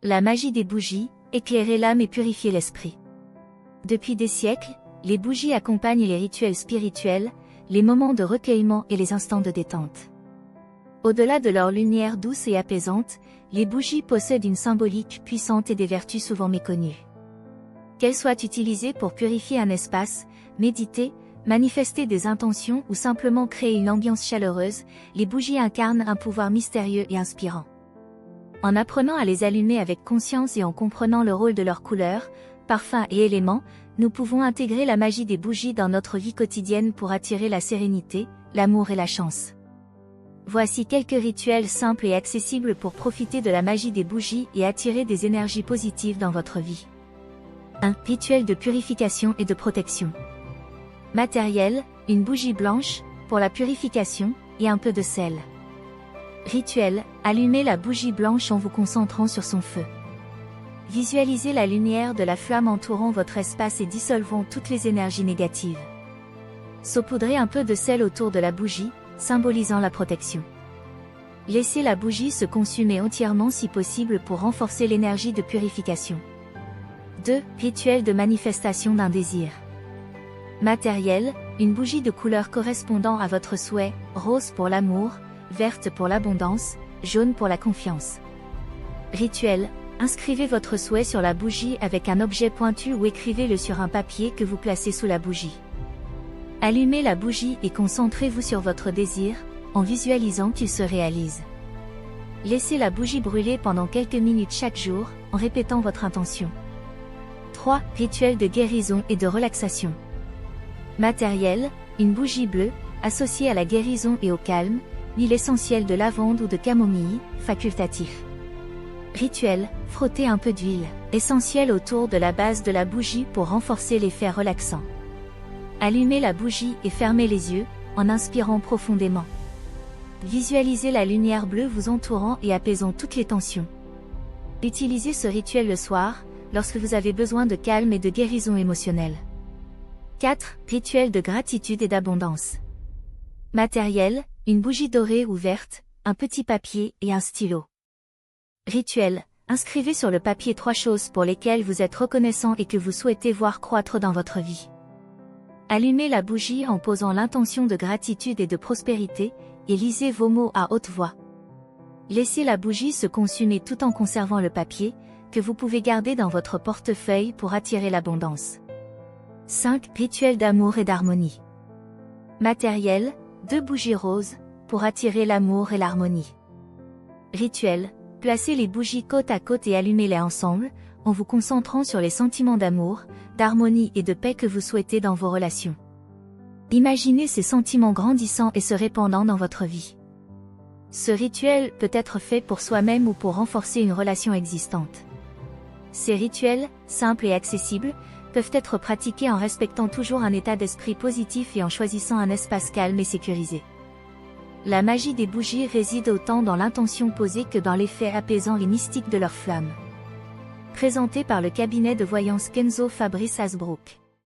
La magie des bougies, éclairer l'âme et purifier l'esprit. Depuis des siècles, les bougies accompagnent les rituels spirituels, les moments de recueillement et les instants de détente. Au-delà de leur lumière douce et apaisante, les bougies possèdent une symbolique puissante et des vertus souvent méconnues. Qu'elles soient utilisées pour purifier un espace, méditer, manifester des intentions ou simplement créer une ambiance chaleureuse, les bougies incarnent un pouvoir mystérieux et inspirant. En apprenant à les allumer avec conscience et en comprenant le rôle de leurs couleurs, parfums et éléments, nous pouvons intégrer la magie des bougies dans notre vie quotidienne pour attirer la sérénité, l'amour et la chance. Voici quelques rituels simples et accessibles pour profiter de la magie des bougies et attirer des énergies positives dans votre vie. 1. Rituel de purification et de protection. Matériel, une bougie blanche, pour la purification, et un peu de sel. Rituel, allumez la bougie blanche en vous concentrant sur son feu. Visualisez la lumière de la flamme entourant votre espace et dissolvant toutes les énergies négatives. Saupoudrez un peu de sel autour de la bougie, symbolisant la protection. Laissez la bougie se consumer entièrement si possible pour renforcer l'énergie de purification. 2. Rituel de manifestation d'un désir. Matériel, une bougie de couleur correspondant à votre souhait, rose pour l'amour, verte pour l'abondance, jaune pour la confiance. Rituel, inscrivez votre souhait sur la bougie avec un objet pointu ou écrivez-le sur un papier que vous placez sous la bougie. Allumez la bougie et concentrez-vous sur votre désir, en visualisant qu'il se réalise. Laissez la bougie brûler pendant quelques minutes chaque jour, en répétant votre intention. 3. Rituel de guérison et de relaxation. Matériel, une bougie bleue, associée à la guérison et au calme, l'huile essentielle de lavande ou de camomille, facultatif. Rituel, frottez un peu d'huile essentielle autour de la base de la bougie pour renforcer l'effet relaxant. Allumez la bougie et fermez les yeux, en inspirant profondément. Visualisez la lumière bleue vous entourant et apaisant toutes les tensions. Utilisez ce rituel le soir, lorsque vous avez besoin de calme et de guérison émotionnelle. 4. Rituel de gratitude et d'abondance. Matériel, une bougie dorée ou verte, un petit papier et un stylo. Rituel, inscrivez sur le papier 3 choses pour lesquelles vous êtes reconnaissant et que vous souhaitez voir croître dans votre vie. Allumez la bougie en posant l'intention de gratitude et de prospérité, et lisez vos mots à haute voix. Laissez la bougie se consumer tout en conservant le papier, que vous pouvez garder dans votre portefeuille pour attirer l'abondance. 5. Rituel d'amour et d'harmonie. Matériel, 2 bougies roses, pour attirer l'amour et l'harmonie. Rituel, placez les bougies côte à côte et allumez-les ensemble, en vous concentrant sur les sentiments d'amour, d'harmonie et de paix que vous souhaitez dans vos relations. Imaginez ces sentiments grandissant et se répandant dans votre vie. Ce rituel peut être fait pour soi-même ou pour renforcer une relation existante. Ces rituels, simples et accessibles, peuvent être pratiqués en respectant toujours un état d'esprit positif et en choisissant un espace calme et sécurisé. La magie des bougies réside autant dans l'intention posée que dans l'effet apaisant et mystique de leur flamme. Présenté par le cabinet de voyance Kenzo Fabrice Hasbrook.